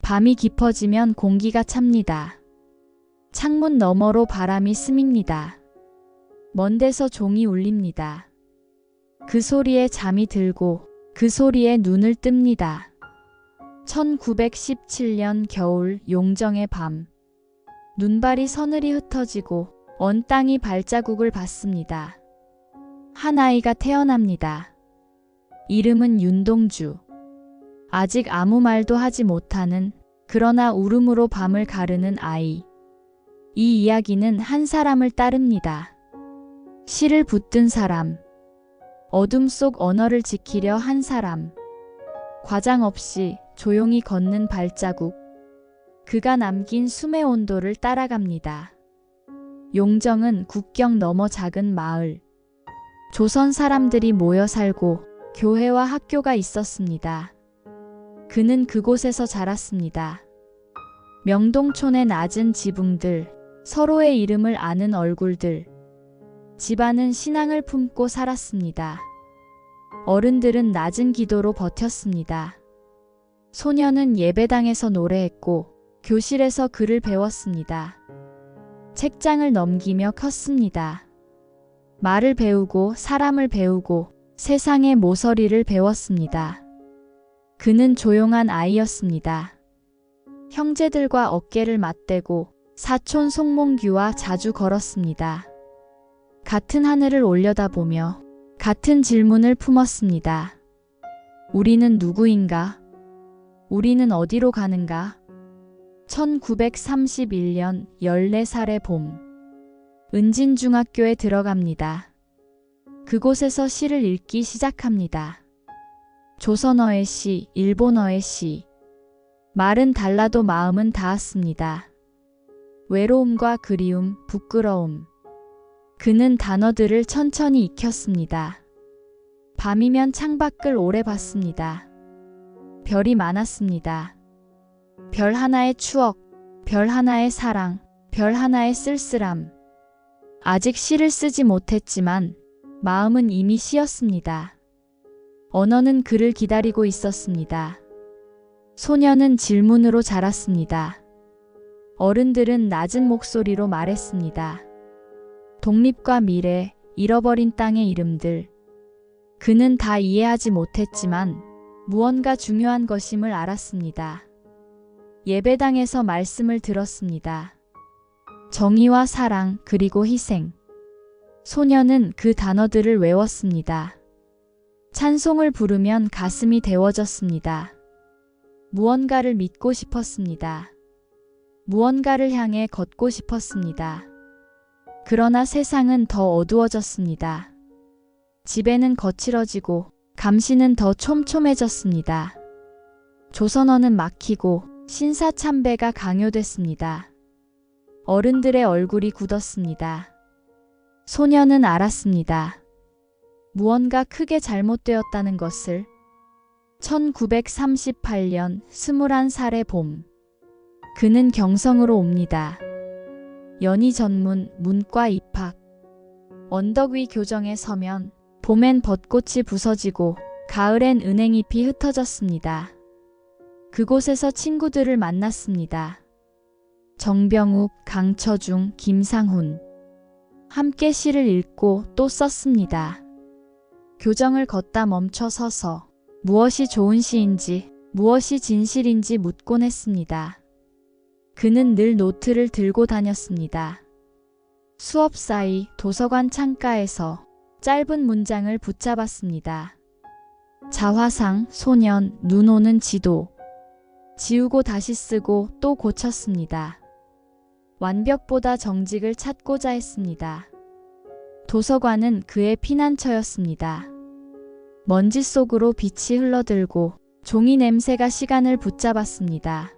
밤이 깊어지면 공기가 찹니다. 창문 너머로 바람이 스밉니다. 먼 데서 종이 울립니다. 그 소리에 잠이 들고 그 소리에 눈을 뜹니다. 1917년 겨울 용정의 밤. 눈발이 서늘히 흩어지고 언 땅이 발자국을 받습니다. 한 아이가 태어납니다. 이름은 윤동주. 아직 아무 말도 하지 못하는, 그러나 울음으로 밤을 가르는 아이. 이 이야기는 한 사람을 따릅니다. 실을 붙든 사람. 어둠 속 언어를 지키려 한 사람. 과장 없이 조용히 걷는 발자국. 그가 남긴 숨의 온도를 따라갑니다. 용정은 국경 너머 작은 마을. 조선 사람들이 모여 살고 교회와 학교가 있었습니다. 그는 그곳에서 자랐습니다. 명동촌의 낮은 지붕들, 서로의 이름을 아는 얼굴들. 집안은 신앙을 품고 살았습니다. 어른들은 낮은 기도로 버텼습니다. 소녀는 예배당에서 노래했고 교실에서 글을 배웠습니다. 책장을 넘기며 컸습니다. 말을 배우고 사람을 배우고 세상의 모서리를 배웠습니다. 그는 조용한 아이였습니다. 형제들과 어깨를 맞대고 사촌 송몽규와 자주 걸었습니다. 같은 하늘을 올려다보며 같은 질문을 품었습니다. 우리는 누구인가? 우리는 어디로 가는가? 1931년 14살의 봄. 은진중학교에 들어갑니다. 그곳에서 시를 읽기 시작합니다. 조선어의 시, 일본어의 시. 말은 달라도 마음은 닿았습니다. 외로움과 그리움, 부끄러움. 그는 단어들을 천천히 익혔습니다. 밤이면 창밖을 오래 봤습니다. 별이 많았습니다. 별 하나의 추억, 별 하나의 사랑, 별 하나의 쓸쓸함. 아직 시를 쓰지 못했지만 마음은 이미 시였습니다. 언어는 그를 기다리고 있었습니다. 소녀는 질문으로 자랐습니다. 어른들은 낮은 목소리로 말했습니다. 독립과 미래, 잃어버린 땅의 이름들. 그는 다 이해하지 못했지만 무언가 중요한 것임을 알았습니다. 예배당에서 말씀을 들었습니다. 정의와 사랑, 그리고 희생. 소녀는 그 단어들을 외웠습니다. 찬송을 부르면 가슴이 데워졌습니다. 무언가를 믿고 싶었습니다. 무언가를 향해 걷고 싶었습니다. 그러나 세상은 더 어두워졌습니다. 집에는 거칠어지고 감시는 더 촘촘해졌습니다. 조선어는 막히고 신사참배가 강요됐습니다. 어른들의 얼굴이 굳었습니다. 소녀는 알았습니다. 무언가 크게 잘못되었다는 것을. 1938년 21살의 봄. 그는 경성으로 옵니다. 연희 전문, 문과 입학. 언덕 위 교정에 서면 봄엔 벚꽃이 부서지고 가을엔 은행잎이 흩어졌습니다. 그곳에서 친구들을 만났습니다. 정병욱, 강처중, 김상훈. 함께 시를 읽고 또 썼습니다. 교정을 걷다 멈춰 서서 무엇이 좋은 시인지, 무엇이 진실인지 묻곤 했습니다. 그는 늘 노트를 들고 다녔습니다. 수업 사이 도서관 창가에서 짧은 문장을 붙잡았습니다. 자화상, 소년, 눈 오는 지도. 지우고 다시 쓰고 또 고쳤습니다. 완벽보다 정직을 찾고자 했습니다. 도서관은 그의 피난처였습니다. 먼지 속으로 빛이 흘러들고 종이 냄새가 시간을 붙잡았습니다.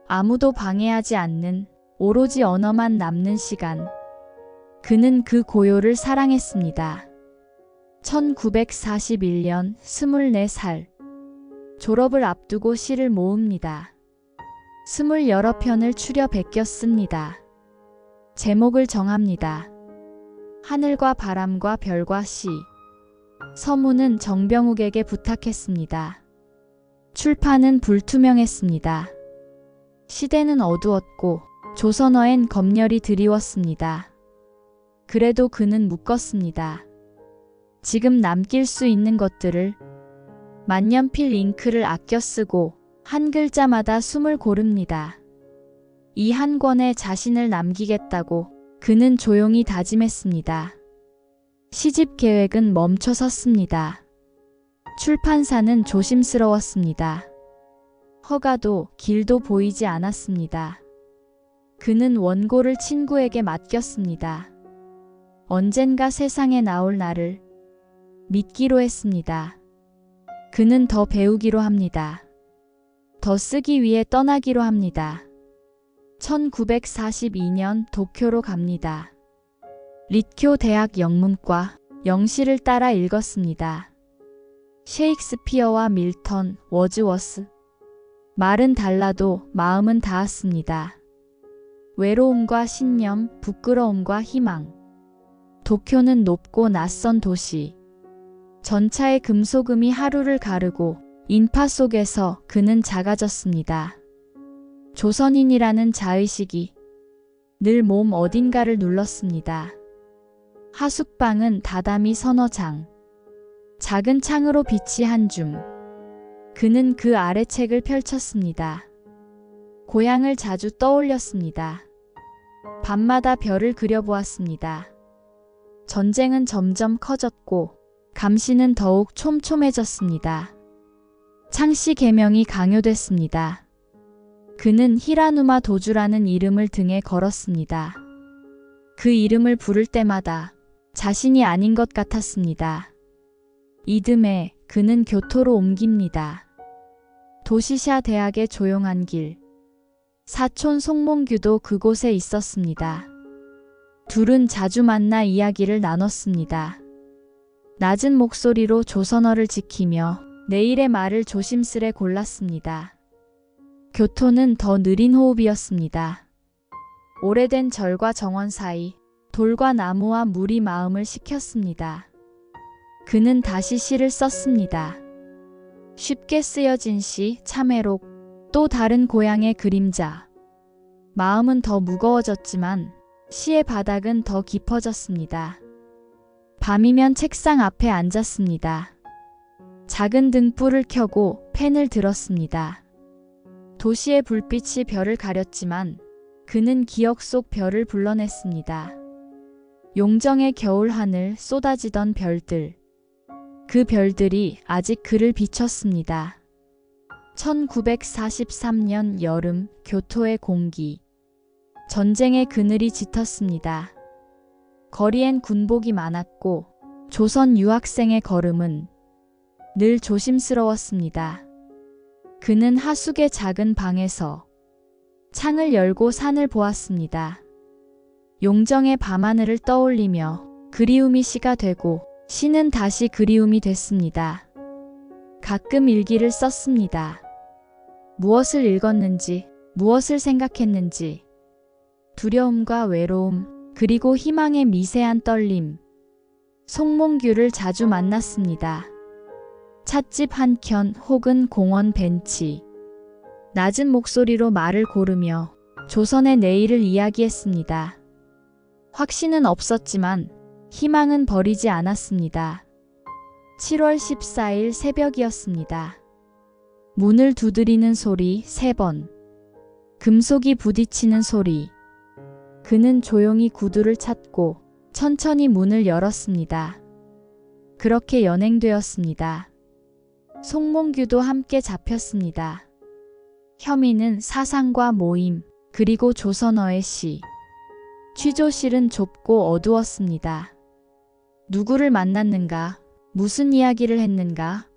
아무도 방해하지 않는, 오로지 언어만 남는 시간. 그는 그 고요를 사랑했습니다. 1941년 24살. 졸업을 앞두고 시를 모읍니다. 26편을 추려 베껴 씁니다. 제목을 정합니다. 하늘과 바람과 별과 시. 서문은 정병욱에게 부탁했습니다. 출판은 불투명했습니다. 시대는 어두웠고 조선어엔 검열이 드리웠습니다. 그래도 그는 묶었습니다. 지금 남길 수 있는 것들을 만년필 잉크를 아껴 쓰고 한 글자마다 숨을 고릅니다. 이 한 권에 자신을 남기겠다고 그는 조용히 다짐했습니다. 시집 계획은 멈춰 섰습니다. 출판사는 조심스러웠습니다. 허가도 길도 보이지 않았습니다. 그는 원고를 친구에게 맡겼습니다. 언젠가 세상에 나올 나를 믿기로 했습니다. 그는 더 배우기로 합니다. 더 쓰기 위해 떠나기로 합니다. 1942년 도쿄로 갑니다. 릿쿄 대학 영문과 영시를 따라 읽었습니다. 셰익스피어와 밀턴, 워즈워스. 말은 달라도 마음은 닿았습니다. 외로움과 신념, 부끄러움과 희망. 도쿄는 높고 낯선 도시. 전차의 금소금이 하루를 가르고 인파 속에서 그는 작아졌습니다. 조선인이라는 자의식이 늘 몸 어딘가를 눌렀습니다. 하숙방은 다다미 서너 장. 작은 창으로 빛이 한 줌. 그는 그 아래 책을 펼쳤습니다. 고향을 자주 떠올렸습니다. 밤마다 별을 그려보았습니다. 전쟁은 점점 커졌고 감시는 더욱 촘촘해졌습니다. 창씨 계명이 강요됐습니다. 그는 히라누마 도주라는 이름을 등에 걸었습니다. 그 이름을 부를 때마다 자신이 아닌 것 같았습니다. 이듬해 그는 교토로 옮깁니다. 도시샤 대학의 조용한 길. 사촌 송몽규도 그곳에 있었습니다. 둘은 자주 만나 이야기를 나눴습니다. 낮은 목소리로 조선어를 지키며 내일의 말을 조심스레 골랐습니다. 교토는 더 느린 호흡이었습니다. 오래된 절과 정원 사이 돌과 나무와 물이 마음을 식혔습니다. 그는 다시 시를 썼습니다. 쉽게 쓰여진 시, 참회록, 또 다른 고향의 그림자. 마음은 더 무거워졌지만 시의 바닥은 더 깊어졌습니다. 밤이면 책상 앞에 앉았습니다. 작은 등불을 켜고 펜을 들었습니다. 도시의 불빛이 별을 가렸지만 그는 기억 속 별을 불러냈습니다. 용정의 겨울 하늘 쏟아지던 별들. 그 별들이 아직 그를 비췄습니다. 1943년 여름 교토의 공기. 전쟁의 그늘이 짙었습니다. 거리엔 군복이 많았고 조선 유학생의 걸음은 늘 조심스러웠습니다. 그는 하숙의 작은 방에서 창을 열고 산을 보았습니다. 용정의 밤하늘을 떠올리며 그리움이 시가 되고 시는 다시 그리움이 됐습니다. 가끔 일기를 썼습니다. 무엇을 읽었는지, 무엇을 생각했는지, 두려움과 외로움, 그리고 희망의 미세한 떨림. 송몽규를 자주 만났습니다. 찻집 한켠 혹은 공원 벤치. 낮은 목소리로 말을 고르며 조선의 내일을 이야기했습니다. 확신은 없었지만 희망은 버리지 않았습니다. 7월 14일 새벽이었습니다. 문을 두드리는 소리 3번. 금속이 부딪히는 소리. 그는 조용히 구두를 찾고 천천히 문을 열었습니다. 그렇게 연행되었습니다. 송몽규도 함께 잡혔습니다. 혐의는 사상과 모임, 그리고 조선어의 시. 취조실은 좁고 어두웠습니다. 누구를 만났는가? 무슨 이야기를 했는가?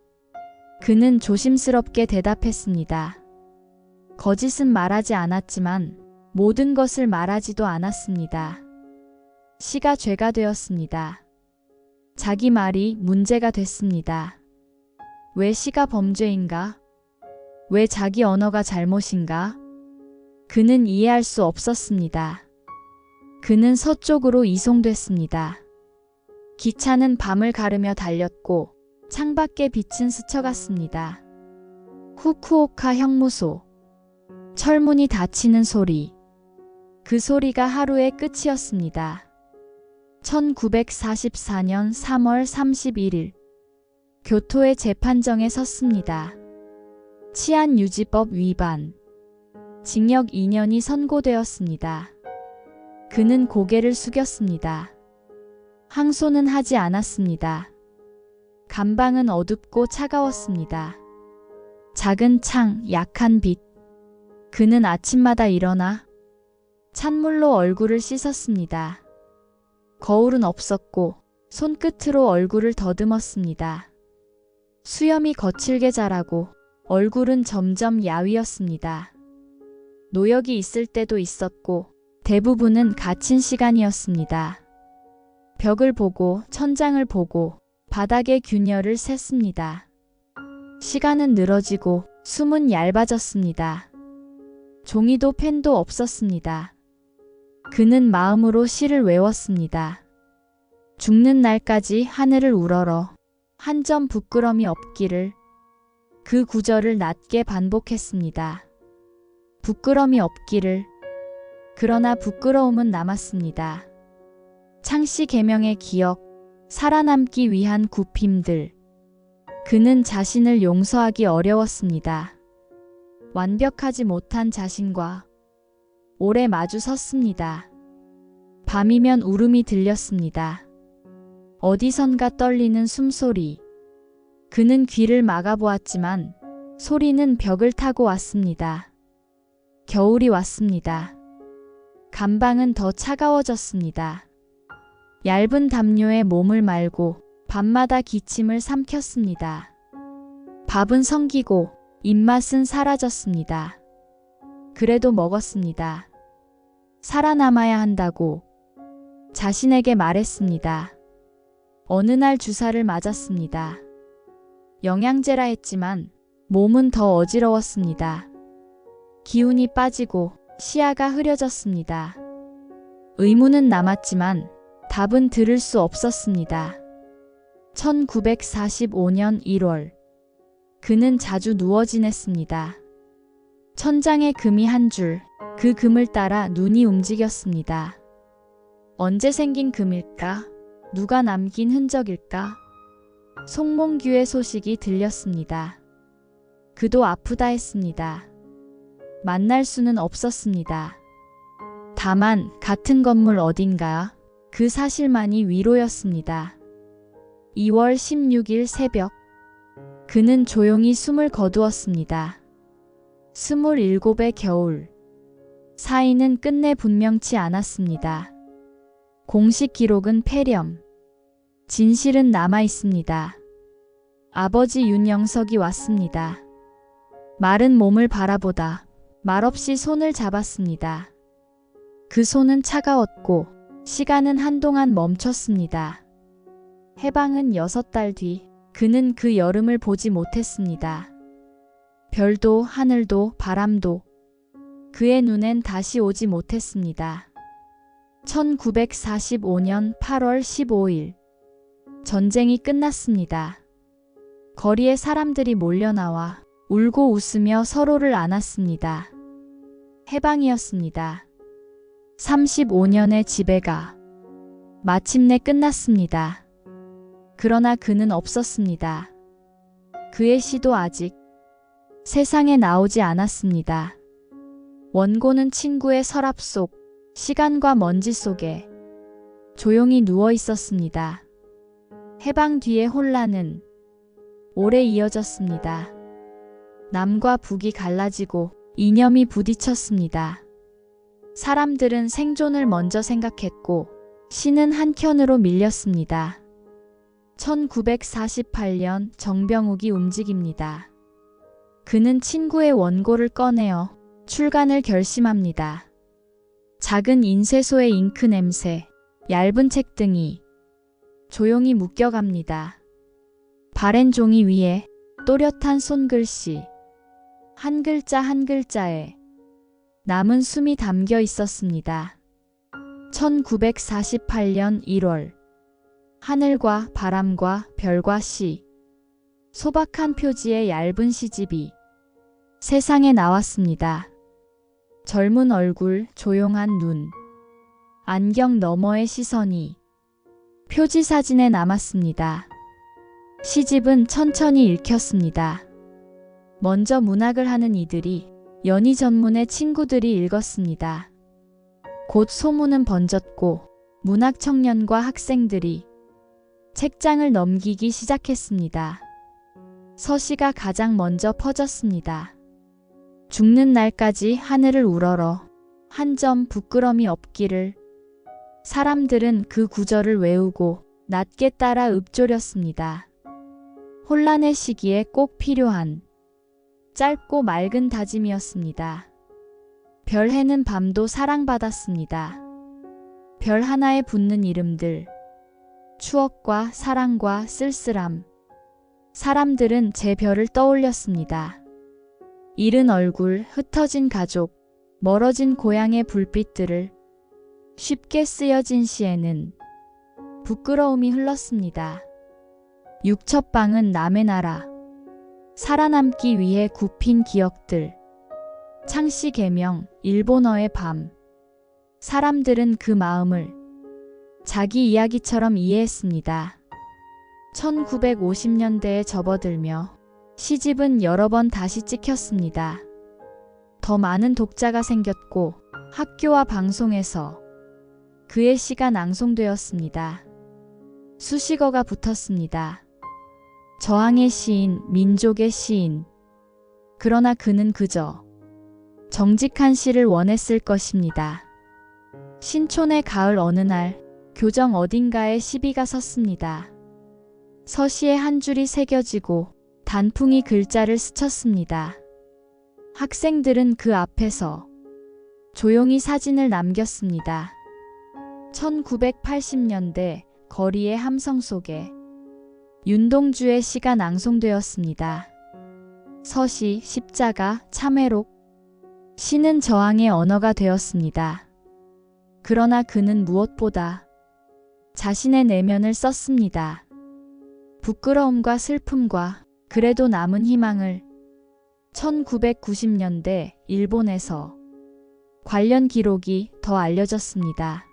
그는 조심스럽게 대답했습니다. 거짓은 말하지 않았지만 모든 것을 말하지도 않았습니다. 시가 죄가 되었습니다. 자기 말이 문제가 됐습니다. 왜 시가 범죄인가? 왜 자기 언어가 잘못인가? 그는 이해할 수 없었습니다. 그는 서쪽으로 이송됐습니다. 기차는 밤을 가르며 달렸고 창밖에 빛은 스쳐갔습니다. 후쿠오카 형무소. 철문이 닫히는 소리. 그 소리가 하루의 끝이었습니다. 1944년 3월 31일 교토의 재판정에 섰습니다. 치안유지법 위반. 징역 2년이 선고되었습니다. 그는 고개를 숙였습니다. 항소는 하지 않았습니다. 감방은 어둡고 차가웠습니다. 작은 창, 약한 빛. 그는 아침마다 일어나 찬물로 얼굴을 씻었습니다. 거울은 없었고 손끝으로 얼굴을 더듬었습니다. 수염이 거칠게 자라고 얼굴은 점점 야위었습니다. 노역이 있을 때도 있었고 대부분은 갇힌 시간이었습니다. 벽을 보고 천장을 보고 바닥의 균열을 셌습니다. 시간은 늘어지고 숨은 얇아졌습니다. 종이도 펜도 없었습니다. 그는 마음으로 시를 외웠습니다. 죽는 날까지 하늘을 우러러 한 점 부끄럼이 없기를. 그 구절을 낮게 반복했습니다. 부끄럼이 없기를. 그러나 부끄러움은 남았습니다. 창씨 계명의 기억, 살아남기 위한 굽힘들. 그는 자신을 용서하기 어려웠습니다. 완벽하지 못한 자신과 오래 마주 섰습니다. 밤이면 울음이 들렸습니다. 어디선가 떨리는 숨소리. 그는 귀를 막아보았지만 소리는 벽을 타고 왔습니다. 겨울이 왔습니다. 감방은 더 차가워졌습니다. 얇은 담요에 몸을 말고 밤마다 기침을 삼켰습니다. 밥은 성기고 입맛은 사라졌습니다. 그래도 먹었습니다. 살아남아야 한다고 자신에게 말했습니다. 어느 날 주사를 맞았습니다. 영양제라 했지만 몸은 더 어지러웠습니다. 기운이 빠지고 시야가 흐려졌습니다. 의문은 남았지만 답은 들을 수 없었습니다. 1945년 1월 그는 자주 누워 지냈습니다. 천장에 금이 한 줄, 그 금을 따라 눈이 움직였습니다. 언제 생긴 금일까? 누가 남긴 흔적일까? 송몽규의 소식이 들렸습니다. 그도 아프다 했습니다. 만날 수는 없었습니다. 다만 같은 건물 어딘가 그 사실만이 위로였습니다. 2월 16일 새벽 그는 조용히 숨을 거두었습니다. 27의 겨울. 사인은 끝내 분명치 않았습니다. 공식 기록은 폐렴. 진실은 남아있습니다. 아버지 윤영석이 왔습니다. 마른 몸을 바라보다 말없이 손을 잡았습니다. 그 손은 차가웠고 시간은 한동안 멈췄습니다. 해방은 6달 뒤 그는 그 여름을 보지 못했습니다. 별도 하늘도 바람도 그의 눈엔 다시 오지 못했습니다. 1945년 8월 15일 전쟁이 끝났습니다. 거리에 사람들이 몰려나와 울고 웃으며 서로를 안았습니다. 해방이었습니다. 35년의 지배가 마침내 끝났습니다. 그러나 그는 없었습니다. 그의 시도 아직 세상에 나오지 않았습니다. 원고는 친구의 서랍 속, 시간과 먼지 속에 조용히 누워 있었습니다. 해방 뒤의 혼란은 오래 이어졌습니다. 남과 북이 갈라지고 이념이 부딪혔습니다. 사람들은 생존을 먼저 생각했고 시는 한켠으로 밀렸습니다. 1948년 정병욱이 움직입니다. 그는 친구의 원고를 꺼내어 출간을 결심합니다. 작은 인쇄소의 잉크 냄새, 얇은 책등이 조용히 묶여갑니다. 바랜 종이 위에 또렷한 손글씨, 한 글자 한 글자에 남은 숨이 담겨 있었습니다. 1948년 1월 하늘과 바람과 별과 시, 소박한 표지의 얇은 시집이 세상에 나왔습니다. 젊은 얼굴, 조용한 눈. 안경 너머의 시선이 표지 사진에 남았습니다. 시집은 천천히 읽혔습니다. 먼저 문학을 하는 이들이, 연희 전문의 친구들이 읽었습니다. 곧 소문은 번졌고 문학 청년과 학생들이 책장을 넘기기 시작했습니다. 서시가 가장 먼저 퍼졌습니다. 죽는 날까지 하늘을 우러러 한 점 부끄럼이 없기를. 사람들은 그 구절을 외우고 낮게 따라 읊조렸습니다. 혼란의 시기에 꼭 필요한 짧고 맑은 다짐이었습니다. 별 해는 밤도 사랑받았습니다. 별 하나에 붙는 이름들, 추억과 사랑과 쓸쓸함. 사람들은 제 별을 떠올렸습니다. 잃은 얼굴, 흩어진 가족, 멀어진 고향의 불빛들을 쉽게 쓰여진 시에는 부끄러움이 흘렀습니다. 육첩방은 남의 나라. 살아남기 위해 굽힌 기억들. 창씨 개명, 일본어의 밤. 사람들은 그 마음을 자기 이야기처럼 이해했습니다. 1950년대에 접어들며 시집은 여러 번 다시 찍혔습니다. 더 많은 독자가 생겼고 학교와 방송에서 그의 시가 낭송되었습니다. 수식어가 붙었습니다. 저항의 시인, 민족의 시인. 그러나 그는 그저 정직한 시를 원했을 것입니다. 신촌의 가을 어느 날 교정 어딘가에 시비가 섰습니다. 서시에 한 줄이 새겨지고 단풍이 글자를 스쳤습니다. 학생들은 그 앞에서 조용히 사진을 남겼습니다. 1980년대 거리의 함성 속에 윤동주의 시가 낭송되었습니다. 서시, 십자가, 참회록. 시는 저항의 언어가 되었습니다. 그러나 그는 무엇보다 자신의 내면을 썼습니다. 부끄러움과 슬픔과 그래도 남은 희망을. 1990년대 일본에서 관련 기록이 더 알려졌습니다.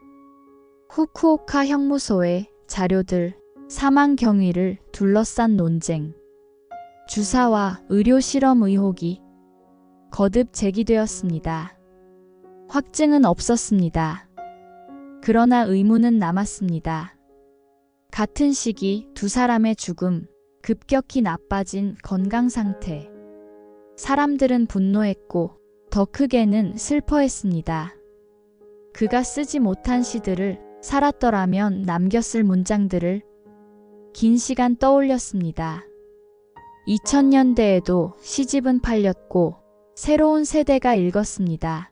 후쿠오카 형무소의 자료들, 사망 경위를 둘러싼 논쟁, 주사와 의료 실험 의혹이 거듭 제기되었습니다. 확증은 없었습니다. 그러나 의문은 남았습니다. 같은 시기 두 사람의 죽음, 급격히 나빠진 건강 상태. 사람들은 분노했고 더 크게는 슬퍼했습니다. 그가 쓰지 못한 시들을, 살았더라면 남겼을 문장들을 긴 시간 떠올렸습니다. 2000년대에도 시집은 팔렸고 새로운 세대가 읽었습니다.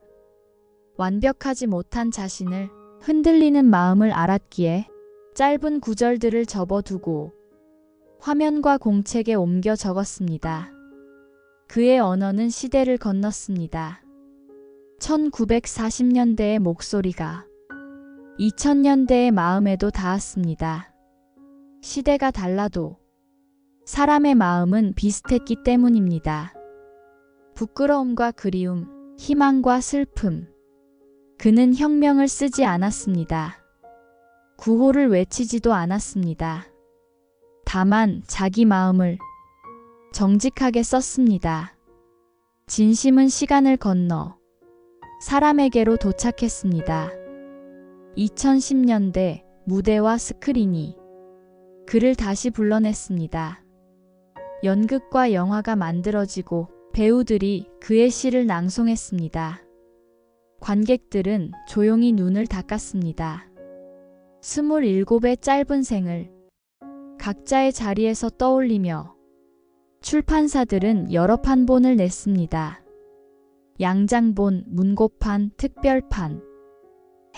완벽하지 못한 자신을, 흔들리는 마음을 알았기에 짧은 구절들을 접어두고 화면과 공책에 옮겨 적었습니다. 그의 언어는 시대를 건넜습니다. 1940년대의 목소리가 2000년대의 마음에도 닿았습니다. 시대가 달라도 사람의 마음은 비슷했기 때문입니다. 부끄러움과 그리움, 희망과 슬픔. 그는 혁명을 쓰지 않았습니다. 구호를 외치지도 않았습니다. 다만 자기 마음을 정직하게 썼습니다. 진심은 시간을 건너 사람에게로 도착했습니다. 2010년대 무대와 스크린이 그를 다시 불러냈습니다. 연극과 영화가 만들어지고 배우들이 그의 시를 낭송했습니다. 관객들은 조용히 눈을 닦았습니다. 27의 짧은 생을 각자의 자리에서 떠올리며 출판사들은 여러 판본을 냈습니다. 양장본, 문고판, 특별판,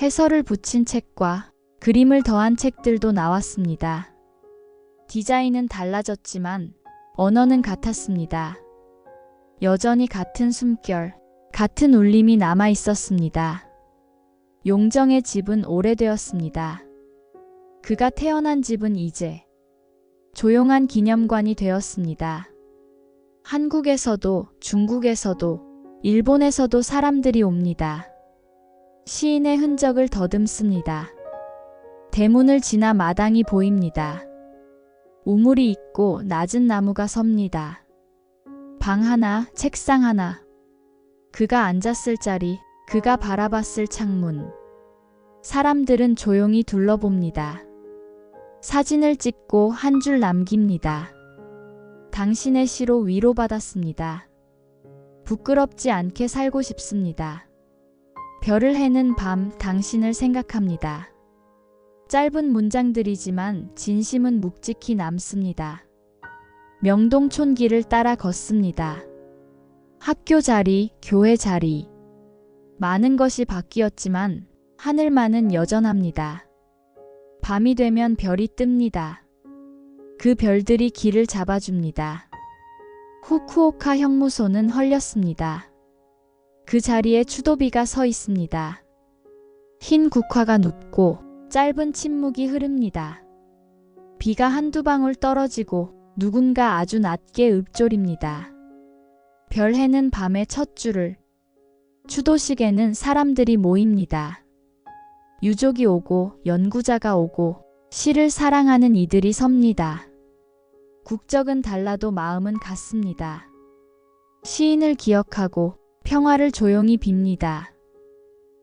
해설을 붙인 책과 그림을 더한 책들도 나왔습니다. 디자인은 달라졌지만 언어는 같았습니다. 여전히 같은 숨결, 같은 울림이 남아 있었습니다. 용정의 집은 오래되었습니다. 그가 태어난 집은 이제 조용한 기념관이 되었습니다. 한국에서도 중국에서도 일본에서도 사람들이 옵니다. 시인의 흔적을 더듬습니다. 대문을 지나 마당이 보입니다. 우물이 있고 낮은 나무가 섭니다. 방 하나, 책상 하나. 그가 앉았을 자리, 그가 바라봤을 창문. 사람들은 조용히 둘러봅니다. 사진을 찍고 한 줄 남깁니다. 당신의 시로 위로받았습니다. 부끄럽지 않게 살고 싶습니다. 별을 해는 밤 당신을 생각합니다. 짧은 문장들이지만 진심은 묵직히 남습니다. 명동촌길을 따라 걷습니다. 학교 자리, 교회 자리. 많은 것이 바뀌었지만 하늘만은 여전합니다. 밤이 되면 별이 뜹니다. 그 별들이 길을 잡아줍니다. 후쿠오카 형무소는 헐렸습니다. 그 자리에 추도비가 서 있습니다. 흰 국화가 눕고 짧은 침묵이 흐릅니다. 비가 한두 방울 떨어지고 누군가 아주 낮게 읊조립니다. 별 해는 밤의 첫 줄을. 추도식에는 사람들이 모입니다. 유족이 오고 연구자가 오고 시를 사랑하는 이들이 섭니다. 국적은 달라도 마음은 같습니다. 시인을 기억하고 평화를 조용히 빕니다.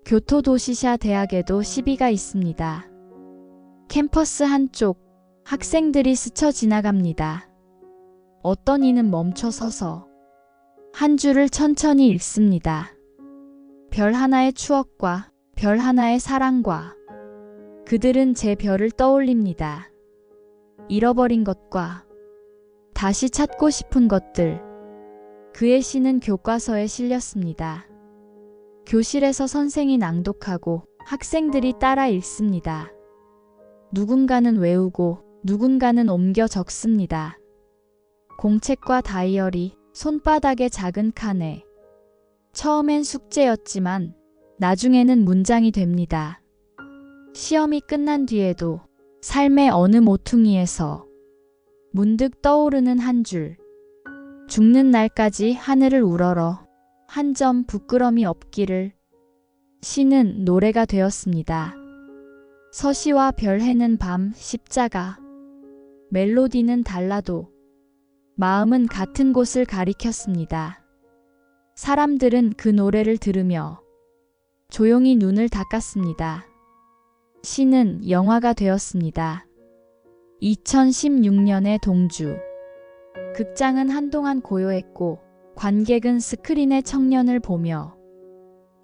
교토도시샤 대학에도 시비가 있습니다. 캠퍼스 한쪽, 학생들이 스쳐 지나갑니다. 어떤 이는 멈춰 서서 한 줄을 천천히 읽습니다. 별 하나의 추억과 별 하나의 사랑과. 그들은 제 별을 떠올립니다. 잃어버린 것과 다시 찾고 싶은 것들. 그의 시는 교과서에 실렸습니다. 교실에서 선생이 낭독하고 학생들이 따라 읽습니다. 누군가는 외우고 누군가는 옮겨 적습니다. 공책과 다이어리, 손바닥의 작은 칸에. 처음엔 숙제였지만 나중에는 문장이 됩니다. 시험이 끝난 뒤에도 삶의 어느 모퉁이에서 문득 떠오르는 한 줄. 죽는 날까지 하늘을 우러러 한 점 부끄럼이 없기를. 시는 노래가 되었습니다. 서시와 별 해는 밤, 십자가. 멜로디는 달라도 마음은 같은 곳을 가리켰습니다. 사람들은 그 노래를 들으며 조용히 눈을 닦았습니다. 시는 영화가 되었습니다. 2016년의 동주. 극장은 한동안 고요했고 관객은 스크린의 청년을 보며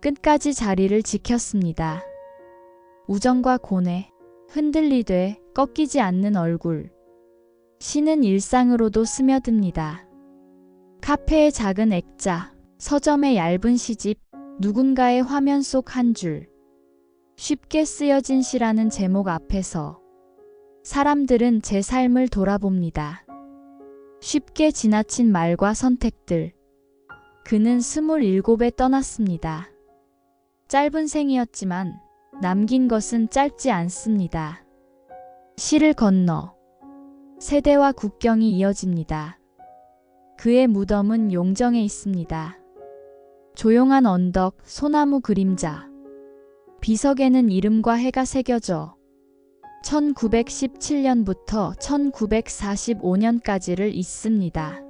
끝까지 자리를 지켰습니다. 우정과 고뇌, 흔들리되 꺾이지 않는 얼굴. 시는 일상으로도 스며듭니다. 카페의 작은 액자, 서점의 얇은 시집, 누군가의 화면 속 한 줄. 쉽게 쓰여진 시라는 제목 앞에서 사람들은 제 삶을 돌아봅니다. 쉽게 지나친 말과 선택들. 그는 27에 떠났습니다. 짧은 생이었지만 남긴 것은 짧지 않습니다. 시를 건너 세대와 국경이 이어집니다. 그의 무덤은 용정에 있습니다. 조용한 언덕, 소나무 그림자. 비석에는 이름과 해가 새겨져 1917년부터 1945년까지를 잇습니다.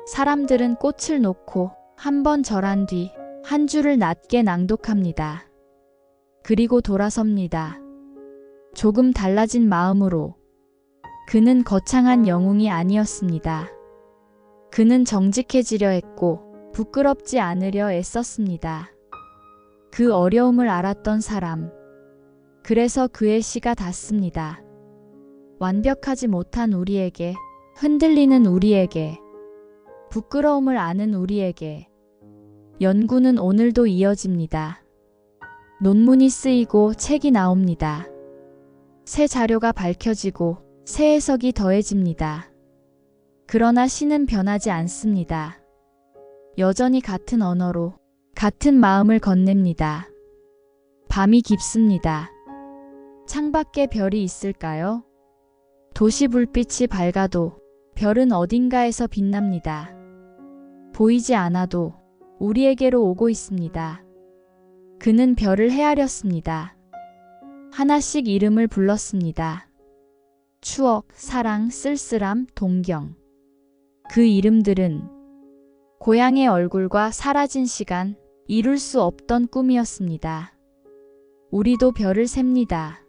사람들은 꽃을 놓고 한 번 절한 뒤 한 줄을 낮게 낭독합니다. 그리고 돌아섭니다. 조금 달라진 마음으로. 그는 거창한 영웅이 아니었습니다. 그는 정직해지려 했고 부끄럽지 않으려 애썼습니다. 그 어려움을 알았던 사람. 그래서 그의 시가 닿습니다. 완벽하지 못한 우리에게, 흔들리는 우리에게, 부끄러움을 아는 우리에게. 연구는 오늘도 이어집니다. 논문이 쓰이고 책이 나옵니다. 새 자료가 밝혀지고 새 해석이 더해집니다. 그러나 시는 변하지 않습니다. 여전히 같은 언어로, 같은 마음을 건넵니다. 밤이 깊습니다. 창밖에 별이 있을까요? 도시 불빛이 밝아도 별은 어딘가에서 빛납니다. 보이지 않아도 우리에게로 오고 있습니다. 그는 별을 헤아렸습니다. 하나씩 이름을 불렀습니다. 추억, 사랑, 쓸쓸함, 동경. 그 이름들은 고향의 얼굴과 사라진 시간, 이룰 수 없던 꿈이었습니다. 우리도 별을 셉니다.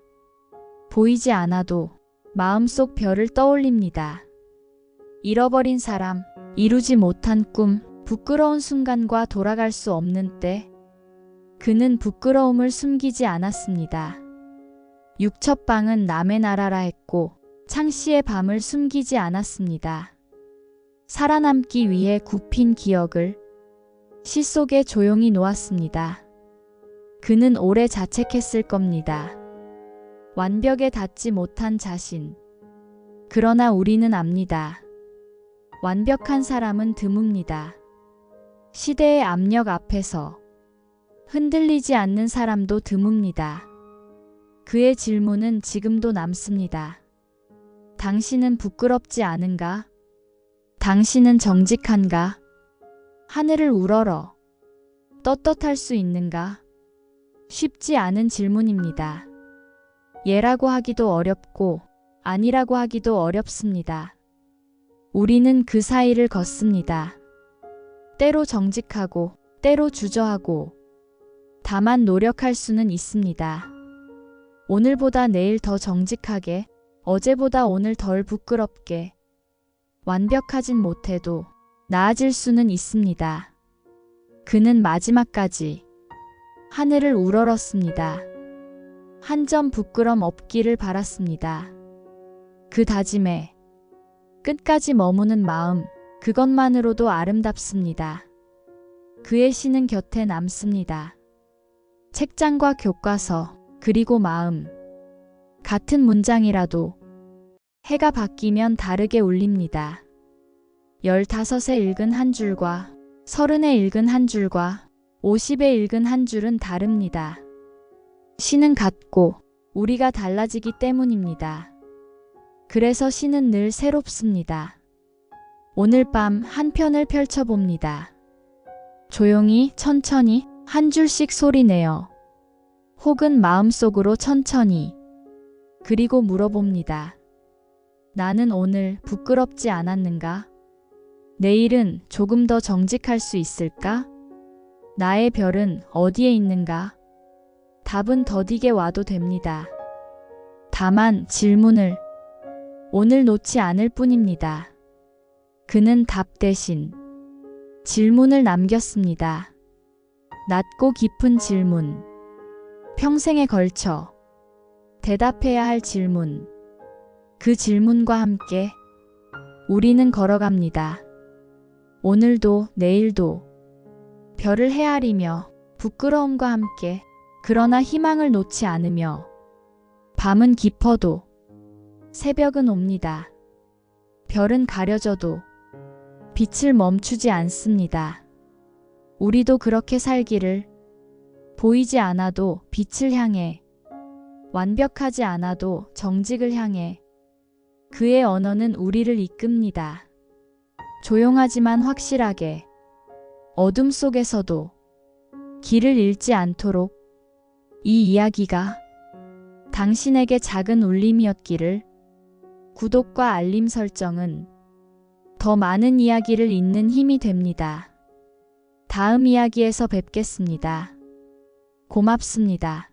보이지 않아도 마음속 별을 떠올립니다. 잃어버린 사람, 이루지 못한 꿈, 부끄러운 순간과 돌아갈 수 없는 때, 그는 부끄러움을 숨기지 않았습니다. 육첩방은 남의 나라라 했고 창시의 밤을 숨기지 않았습니다. 살아남기 위해 굽힌 기억을 시 속에 조용히 놓았습니다. 그는 오래 자책했을 겁니다. 완벽에 닿지 못한 자신. 그러나 우리는 압니다. 완벽한 사람은 드뭅니다. 시대의 압력 앞에서 흔들리지 않는 사람도 드뭅니다. 그의 질문은 지금도 남습니다. 당신은 부끄럽지 않은가? 당신은 정직한가? 하늘을 우러러 떳떳할 수 있는가? 쉽지 않은 질문입니다. 예라고 하기도 어렵고 아니라고 하기도 어렵습니다. 우리는 그 사이를 걷습니다. 때로 정직하고 때로 주저하고 다만 노력할 수는 있습니다. 오늘보다 내일 더 정직하게, 어제보다 오늘 덜 부끄럽게. 완벽하진 못해도 나아질 수는 있습니다. 그는 마지막까지 하늘을 우러렀습니다. 한 점 부끄럼 없기를 바랐습니다. 그 다짐에 끝까지 머무는 마음, 그것만으로도 아름답습니다. 그의 시는 곁에 남습니다. 책장과 교과서, 그리고 마음. 같은 문장이라도 해가 바뀌면 다르게 울립니다. 15에 읽은 한 줄과 30에 읽은 한 줄과 50에 읽은 한 줄은 다릅니다. 시는 같고 우리가 달라지기 때문입니다. 그래서 시는 늘 새롭습니다. 오늘 밤 한 편을 펼쳐봅니다. 조용히, 천천히, 한 줄씩 소리내어. 혹은 마음속으로 천천히. 그리고 물어봅니다. 나는 오늘 부끄럽지 않았는가? 내일은 조금 더 정직할 수 있을까? 나의 별은 어디에 있는가? 답은 더디게 와도 됩니다. 다만 질문을 오늘 놓지 않을 뿐입니다. 그는 답 대신 질문을 남겼습니다. 낮고 깊은 질문. 평생에 걸쳐 대답해야 할 질문. 그 질문과 함께 우리는 걸어갑니다. 오늘도 내일도 별을 헤아리며 부끄러움과 함께 그러나 희망을 놓지 않으며 밤은 깊어도 새벽은 옵니다. 별은 가려져도 빛을 멈추지 않습니다. 우리도 그렇게 살기를 보이지 않아도 빛을 향해 완벽하지 않아도 정직을 향해 그의 언어는 우리를 이끕니다. 조용하지만 확실하게 어둠 속에서도 길을 잃지 않도록 이 이야기가 당신에게 작은 울림이었기를. 구독과 알림 설정은 더 많은 이야기를 잇는 힘이 됩니다. 다음 이야기에서 뵙겠습니다. 고맙습니다.